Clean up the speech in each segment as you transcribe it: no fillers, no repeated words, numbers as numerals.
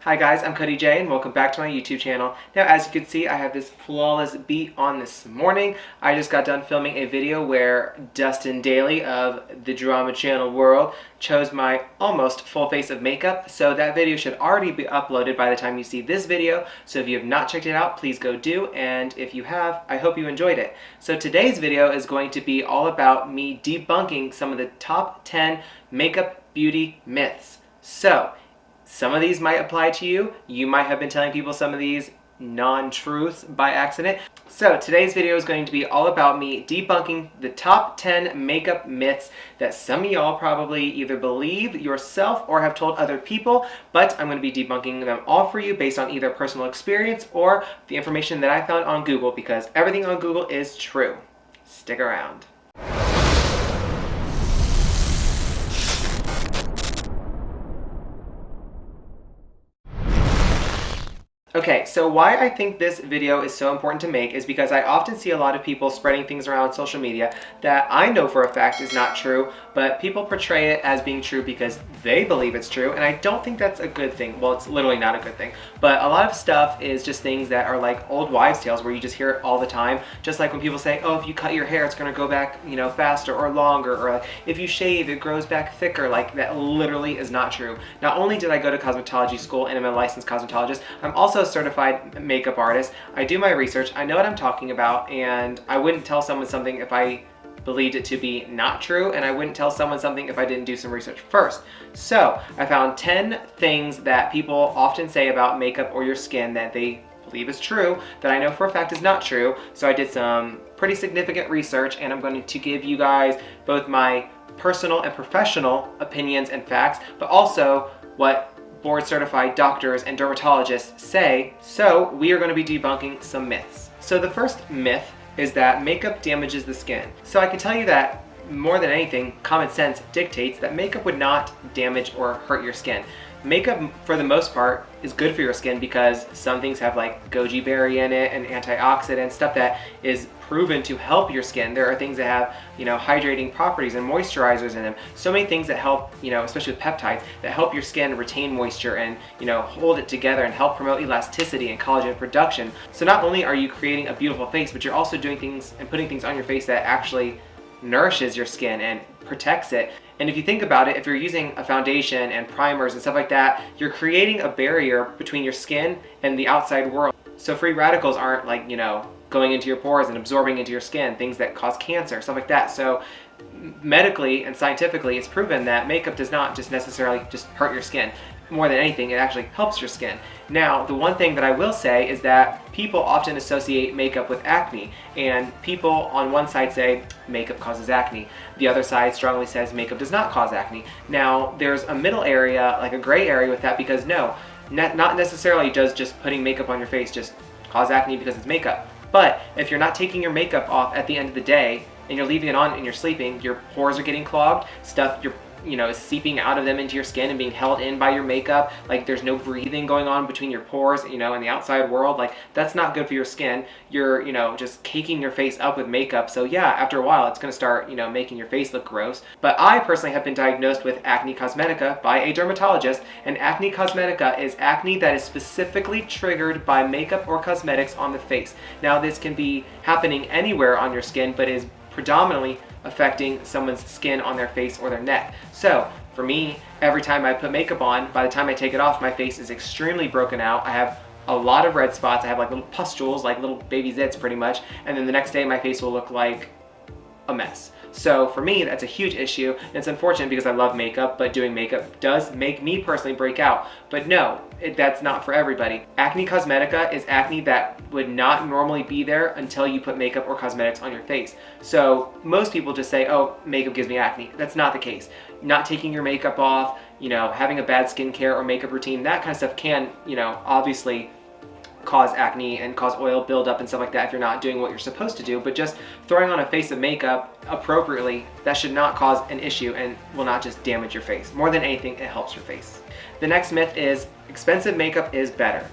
Hi guys, I'm Cody Jay and welcome back to my YouTube channel. Now as you can see, I have this flawless beat on this morning. I just got done filming a video where Dustin Daly of the Drama Channel world chose my almost full face of makeup. So that video should already be uploaded by the time you see this video. So if you have not checked it out, please go do. And if you have, I hope you enjoyed it. So today's video is going to be all about me debunking some of the top 10 makeup beauty myths. So some of these might apply to you. You might have been telling people some of these non-truths by accident. So today's video is going to be all about me debunking the top 10 makeup myths that some of y'all probably either believe yourself or have told other people, but I'm going to be debunking them all for you based on either personal experience or the information that I found on Google, because everything on Google is true. Stick around. Okay, so why I think this video is so important to make is because I often see a lot of people spreading things around social media that I know for a fact is not true, but people portray it as being true because they believe it's true, and I don't think that's a good thing. Well, it's literally not a good thing, but a lot of stuff is just things that are like old wives' tales where you just hear it all the time. Just like when people say, oh, if you cut your hair, it's gonna go back, faster or longer, or like, if you shave, it grows back thicker. Like, that literally is not true. Not only did I go to cosmetology school and I'm a licensed cosmetologist, I'm also a certified makeup artist. I do my research, I know what I'm talking about, and I wouldn't tell someone something if I believed it to be not true, and I wouldn't tell someone something if I didn't do some research first. So I found 10 things that people often say about makeup or your skin that they believe is true, that I know for a fact is not true. So I did some pretty significant research, and I'm going to give you guys both my personal and professional opinions and facts, but also what board-certified doctors and dermatologists say. So we are going to be debunking some myths. So the first myth is that makeup damages the skin. So I can tell you that more than anything, common sense dictates that makeup would not damage or hurt your skin. Makeup, for the most part, is good for your skin because some things have like goji berry in it and antioxidants, stuff that is proven to help your skin. There are things that have, hydrating properties and moisturizers in them. So many things that help, especially with peptides, that help your skin retain moisture and, hold it together and help promote elasticity and collagen production. So not only are you creating a beautiful face, but you're also doing things and putting things on your face that actually nourishes your skin and protects it. And if you think about it, if you're using a foundation and primers and stuff like that, you're creating a barrier between your skin and the outside world. So free radicals aren't like, going into your pores and absorbing into your skin, things that cause cancer, stuff like that. So medically and scientifically, it's proven that makeup does not just necessarily just hurt your skin. More than anything, it actually helps your skin. Now, the one thing that I will say is that people often associate makeup with acne, and people on one side say makeup causes acne. The other side strongly says makeup does not cause acne. Now, there's a middle area, like a gray area with that, because no, not necessarily does just putting makeup on your face just cause acne because it's makeup. But if you're not taking your makeup off at the end of the day and you're leaving it on and you're sleeping, your pores are getting clogged, stuff is seeping out of them into your skin and being held in by your makeup. Like, there's no breathing going on between your pores, and the outside world. Like, that's not good for your skin. You're, just caking your face up with makeup. So yeah, after a while, it's going to start, making your face look gross. But I personally have been diagnosed with acne cosmetica by a dermatologist, and acne cosmetica is acne that is specifically triggered by makeup or cosmetics on the face. Now, this can be happening anywhere on your skin, but is predominantly affecting someone's skin on their face or their neck. So for me, every time I put makeup on, by the time I take it off, my face is extremely broken out. I have a lot of red spots. I have like little pustules, like little baby zits pretty much. And then the next day my face will look like a mess. So for me, that's a huge issue. And it's unfortunate because I love makeup, but doing makeup does make me personally break out. But no, that's not for everybody. Acne cosmetica is acne that would not normally be there until you put makeup or cosmetics on your face. So most people just say, oh, makeup gives me acne. That's not the case. Not taking your makeup off, having a bad skincare or makeup routine, that kind of stuff can, obviously cause acne and cause oil buildup and stuff like that if you're not doing what you're supposed to do. But just throwing on a face of makeup appropriately, that should not cause an issue and will not just damage your face. More than anything, it helps your face. The next myth is expensive makeup is better.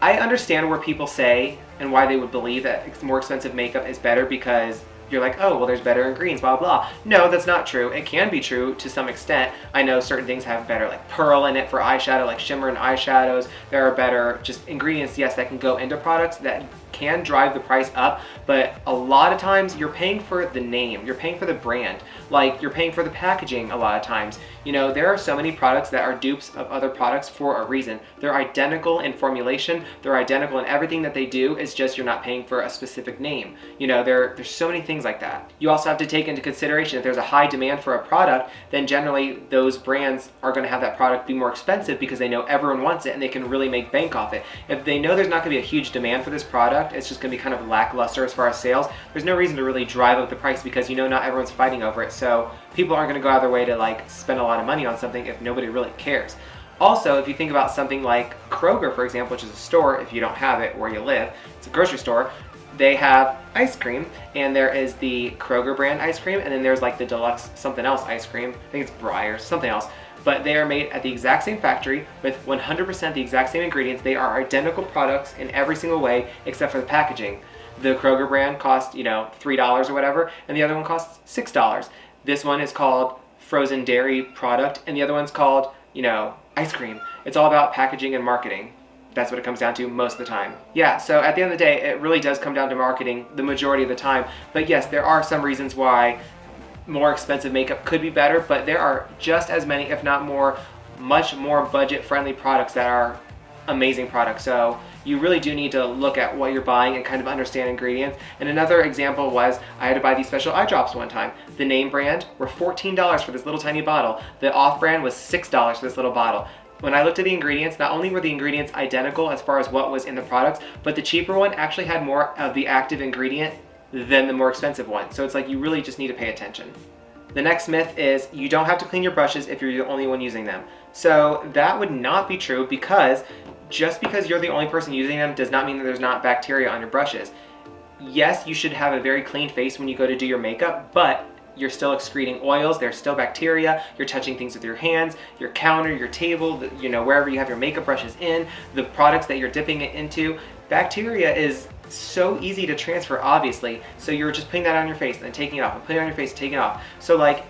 I understand where people say and why they would believe that more expensive makeup is better because you're like, oh, well, there's better ingredients, blah, blah. No, that's not true. It can be true to some extent. I know certain things have better like pearl in it for eyeshadow, like shimmer and eyeshadows. There are better just ingredients, yes, that can go into products that can drive the price up, but a lot of times you're paying for the name, you're paying for the brand, like you're paying for the packaging a lot of times. You know, there are so many products that are dupes of other products for a reason. They're identical in formulation, they're identical in everything that they do, it's just you're not paying for a specific name. You know, there's so many things like that. You also have to take into consideration if there's a high demand for a product, then generally those brands are going to have that product be more expensive because they know everyone wants it and they can really make bank off it. If they know there's not going to be a huge demand for this product, it's just going to be kind of lackluster as far as sales, there's no reason to really drive up the price because you know not everyone's fighting over it, so people aren't going to go out of their way to like spend a lot of money on something if nobody really cares. Also, if you think about something like Kroger, for example, which is a store, if you don't have it where you live, it's a grocery store, they have ice cream, and there is the Kroger brand ice cream, and then there's like the deluxe something else ice cream, I think it's Breyers, something else, but they are made at the exact same factory with 100% the exact same ingredients. They are identical products in every single way except for the packaging. The Kroger brand costs, you know, $3 or whatever, and the other one costs $6. This one is called frozen dairy product, and the other one's called, you know, ice cream. It's all about packaging and marketing. That's what it comes down to most of the time. Yeah, so at the end of the day, it really does come down to marketing the majority of the time. But yes, there are some reasons why more expensive makeup could be better, but there are just as many, if not more, much more budget-friendly products that are amazing products. So you really do need to look at what you're buying and kind of understand ingredients. And another example was I had to buy these special eye drops one time. The name brand were $14 for this little tiny bottle. The off-brand was $6 for this little bottle. When I looked at the ingredients, not only were the ingredients identical as far as what was in the products, but the cheaper one actually had more of the active ingredient than the more expensive one. So it's like you really just need to pay attention. The next myth is you don't have to clean your brushes if you're the only one using them. So that would not be true, because just because you're the only person using them does not mean that there's not bacteria on your brushes. Yes, you should have a very clean face when you go to do your makeup, but you're still excreting oils, there's still bacteria, you're touching things with your hands, your counter, your table, you know, wherever you have your makeup brushes in, the products that you're dipping it into. Bacteria is so easy to transfer, obviously, so you're just putting that on your face and then taking it off, and putting it on your face and taking it off. So like,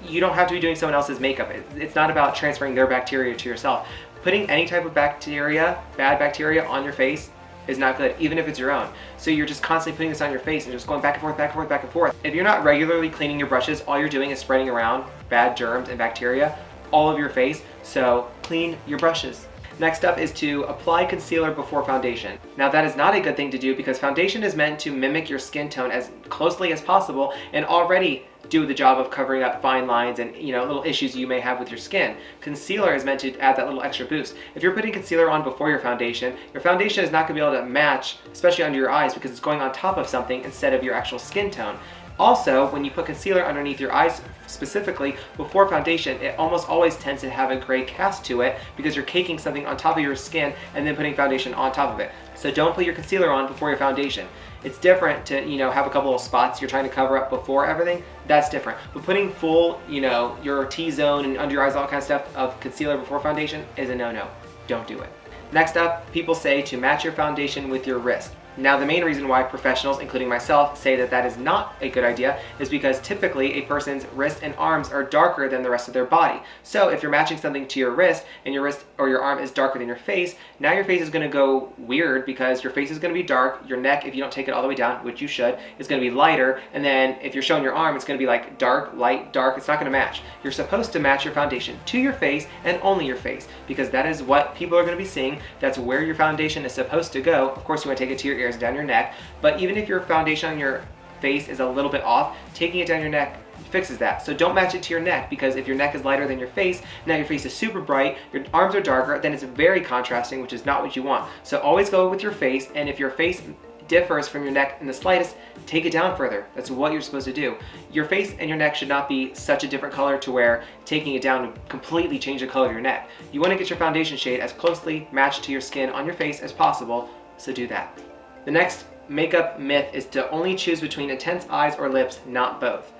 you don't have to be doing someone else's makeup. It's not about transferring their bacteria to yourself. Putting any type of bacteria, bad bacteria, on your face is not good, even if it's your own. So you're just constantly putting this on your face and just going back and forth, back and forth, back and forth. If you're not regularly cleaning your brushes, all you're doing is spreading around bad germs and bacteria all over your face, so clean your brushes. Next up is to apply concealer before foundation. Now that is not a good thing to do because foundation is meant to mimic your skin tone as closely as possible and already do the job of covering up fine lines and, you know, little issues you may have with your skin. Concealer is meant to add that little extra boost. If you're putting concealer on before your foundation is not going to be able to match, especially under your eyes, because it's going on top of something instead of your actual skin tone. Also, when you put concealer underneath your eyes specifically before foundation, it almost always tends to have a gray cast to it because you're caking something on top of your skin and then putting foundation on top of it. So don't put your concealer on before your foundation. It's different to, you know, have a couple of spots you're trying to cover up before everything. That's different. But putting full, you know, your T-zone and under your eyes, all kind of stuff of concealer before foundation is a no-no. Don't do it. Next up, people say to match your foundation with your wrist. Now, the main reason why professionals, including myself, say that that is not a good idea is because typically a person's wrist and arms are darker than the rest of their body. So if you're matching something to your wrist and your wrist or your arm is darker than your face, now your face is going to go weird because your face is going to be dark, your neck, if you don't take it all the way down, which you should, is going to be lighter, and then if you're showing your arm, it's going to be like dark, light, dark. It's not going to match. You're supposed to match your foundation to your face and only your face because that is what people are going to be seeing. That's where your foundation is supposed to go. Of course, you want to take it to your ears, down your neck, but even if your foundation on your face is a little bit off, taking it down your neck fixes that. So don't match it to your neck, because if your neck is lighter than your face, now your face is super bright, your arms are darker, then it's very contrasting, which is not what you want. So always go with your face, and if your face differs from your neck in the slightest, take it down further. That's what you're supposed to do. Your face and your neck should not be such a different color to where taking it down would completely change the color of your neck. You want to get your foundation shade as closely matched to your skin on your face as possible, so do that. The next makeup myth is to only choose between intense eyes or lips, not both.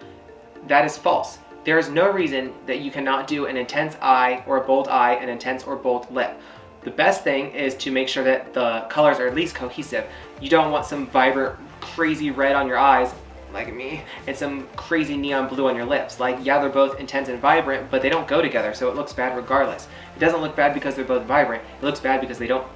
That is false. There is no reason that you cannot do an intense eye or a bold eye, an intense or bold lip. The best thing is to make sure that the colors are at least cohesive. You don't want some vibrant, crazy red on your eyes like me, and some crazy neon blue on your lips. Like, yeah, they're both intense and vibrant, but they don't go together, so it looks bad regardless. It doesn't look bad because they're both vibrant. It looks bad because they don't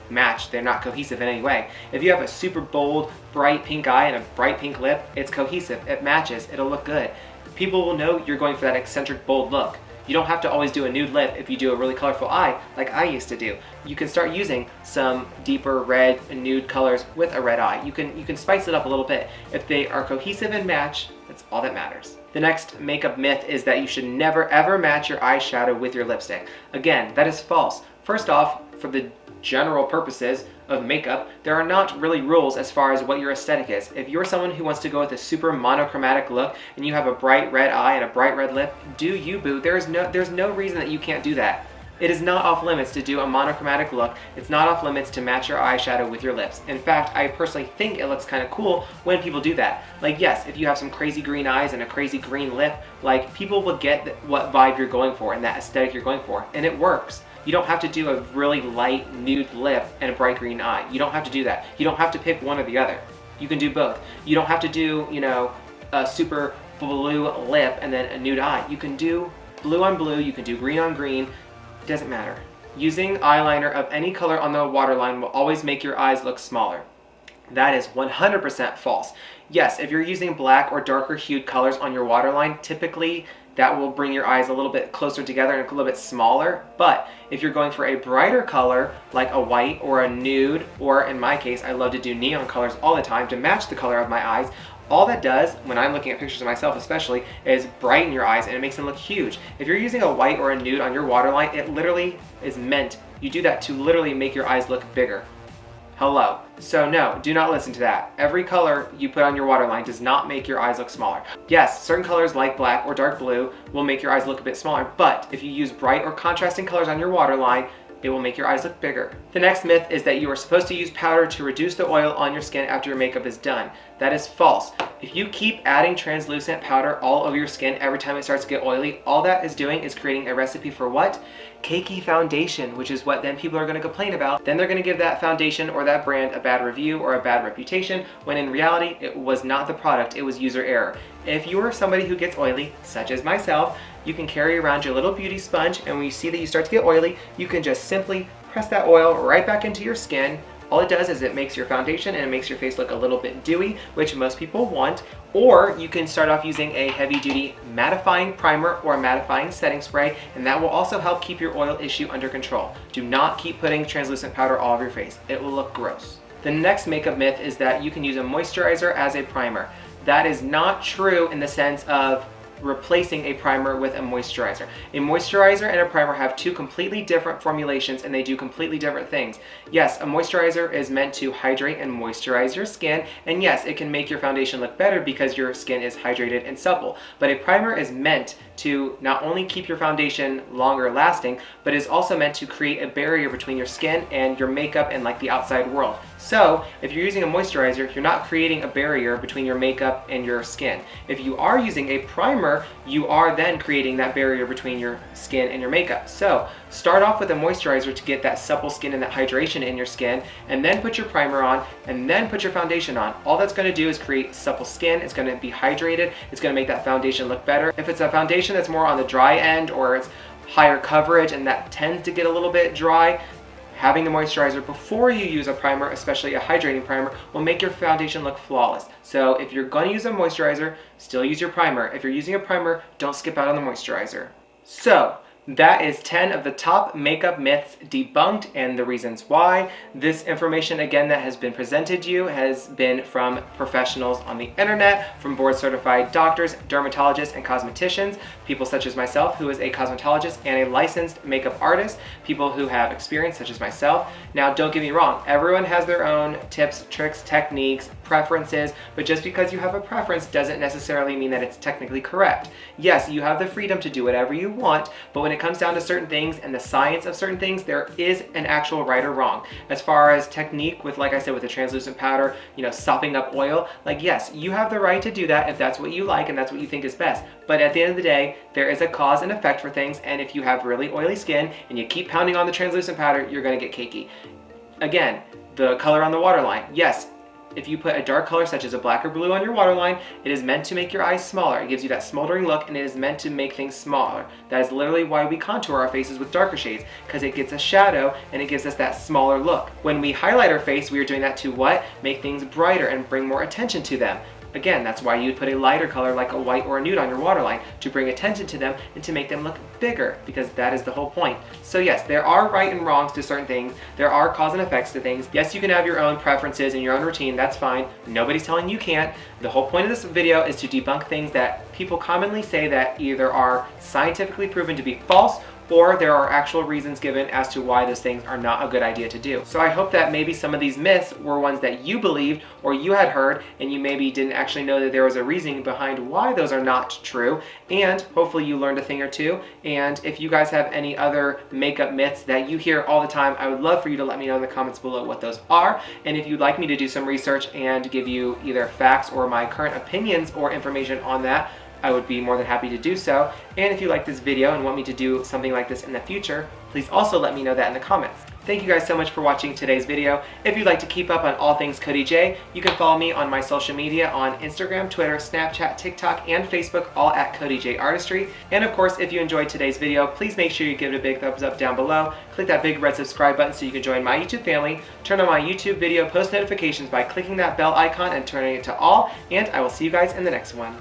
match. They're not cohesive in any way. If you have a super bold, bright pink eye and a bright pink lip, it's cohesive. It matches. It'll look good. People will know you're going for that eccentric, bold look. You don't have to always do a nude lip if you do a really colorful eye like I used to do. You can start using some deeper red and nude colors with a red eye. You can spice it up a little bit. If they are cohesive and match, that's all that matters. The next makeup myth is that you should never ever match your eyeshadow with your lipstick. Again, that is false. First off, for the general purposes of makeup, there are not really rules as far as what your aesthetic is. If you're someone who wants to go with a super monochromatic look and you have a bright red eye and a bright red lip, do you, boo. There's no reason that you can't do that. It is not off limits to do a monochromatic look. It's not off limits to match your eyeshadow with your lips. In fact, I personally think it looks kind of cool when people do that. Like, yes, if you have some crazy green eyes and a crazy green lip, like, people will get what vibe you're going for and that aesthetic you're going for, and it works. You don't have to do a really light nude lip and a bright green eye. You don't have to do that. You don't have to pick one or the other. You can do both. You don't have to do, you know, a super blue lip and then a nude eye. You can do blue on blue, you can do green on green. It doesn't matter. Using eyeliner of any color on the waterline will always make your eyes look smaller. That is 100% false. Yes, if you're using black or darker hued colors on your waterline, typically that will bring your eyes a little bit closer together and a little bit smaller. But if you're going for a brighter color, like a white or a nude, or in my case, I love to do neon colors all the time to match the color of my eyes, all that does, when I'm looking at pictures of myself especially, is brighten your eyes and it makes them look huge. If you're using a white or a nude on your waterline, it literally is meant, you do that to literally make your eyes look bigger. Hello. So no, do not listen to that. Every color you put on your waterline does not make your eyes look smaller. Yes, certain colors like black or dark blue will make your eyes look a bit smaller, but if you use bright or contrasting colors on your waterline, it will make your eyes look bigger. The next myth is that you are supposed to use powder to reduce the oil on your skin after your makeup is done. That is false. If you keep adding translucent powder all over your skin every time it starts to get oily, all that is doing is creating a recipe for what? Cakey foundation, which is what then people are going to complain about. Then they're going to give that foundation or that brand a bad review or a bad reputation, when in reality, it was not the product, it was user error. If you are somebody who gets oily, such as myself, you can carry around your little beauty sponge, and when you see that you start to get oily, you can just simply press that oil right back into your skin. All it does is it makes your foundation and it makes your face look a little bit dewy, which most people want. Or you can start off using a heavy-duty mattifying primer or a mattifying setting spray, and that will also help keep your oil issue under control. Do not keep putting translucent powder all over your face. It will look gross. The next makeup myth is that you can use a moisturizer as a primer. That is not true in the sense of replacing a primer with a moisturizer. A moisturizer and a primer have two completely different formulations and they do completely different things. Yes, a moisturizer is meant to hydrate and moisturize your skin, and yes, it can make your foundation look better because your skin is hydrated and supple. But a primer is meant to not only keep your foundation longer lasting, but is also meant to create a barrier between your skin and your makeup and like the outside world. So if you're using a moisturizer, you're not creating a barrier between your makeup and your skin. If you are using a primer, you are then creating that barrier between your skin and your makeup. So start off with a moisturizer to get that supple skin and that hydration in your skin, and then put your primer on, and then put your foundation on. All that's going to do is create supple skin. It's going to be hydrated. It's going to make that foundation look better. If it's a foundation that's more on the dry end, or it's higher coverage and that tends to get a little bit dry, having the moisturizer before you use a primer, especially a hydrating primer, will make your foundation look flawless. So if you're going to use a moisturizer, still use your primer. If you're using a primer, don't skip out on the moisturizer. So that is 10 of the top makeup myths debunked and the reasons why. This information, again, that has been presented to you has been from professionals on the internet, from board certified doctors, dermatologists, and cosmeticians, people such as myself, who is a cosmetologist and a licensed makeup artist, people who have experience such as myself. Now, don't get me wrong, everyone has their own tips, tricks, techniques, preferences, but just because you have a preference doesn't necessarily mean that it's technically correct. Yes, you have the freedom to do whatever you want, but when it comes down to certain things and the science of certain things, there is an actual right or wrong. As far as technique with, like I said, with the translucent powder, you know, sopping up oil, like, yes, you have the right to do that if that's what you like and that's what you think is best. But at the end of the day, there is a cause and effect for things, and if you have really oily skin and you keep pounding on the translucent powder, you're gonna get cakey. Again, the color on the waterline, yes, If you put a dark color such as a black or blue on your waterline, it is meant to make your eyes smaller. It gives you that smoldering look, and it is meant to make things smaller. That is literally why we contour our faces with darker shades, because it gets a shadow and it gives us that smaller look. When we highlight our face, we are doing that to what? Make things brighter and bring more attention to them. Again, that's why you'd put a lighter color like a white or a nude on your waterline, to bring attention to them and to make them look bigger, because that is the whole point. So yes, there are right and wrongs to certain things. There are cause and effects to things. Yes, you can have your own preferences and your own routine. That's fine. Nobody's telling you can't. The whole point of this video is to debunk things that people commonly say that either are scientifically proven to be false, or there are actual reasons given as to why those things are not a good idea to do. So I hope that maybe some of these myths were ones that you believed or you had heard, and you maybe didn't actually know that there was a reasoning behind why those are not true, and hopefully you learned a thing or two. And if you guys have any other makeup myths that you hear all the time, I would love for you to let me know in the comments below what those are. And if you'd like me to do some research and give you either facts or my current opinions or information on that, I would be more than happy to do so. And if you like this video and want me to do something like this in the future, please also let me know that in the comments. Thank you guys so much for watching today's video. If you'd like to keep up on all things Cody J, you can follow me on my social media on Instagram, Twitter, Snapchat, TikTok, and Facebook, all at Cody J Artistry. And of course, if you enjoyed today's video, please make sure you give it a big thumbs up down below. Click that big red subscribe button so you can join my YouTube family. Turn on my YouTube video post notifications by clicking that bell icon and turning it to all. And I will see you guys in the next one.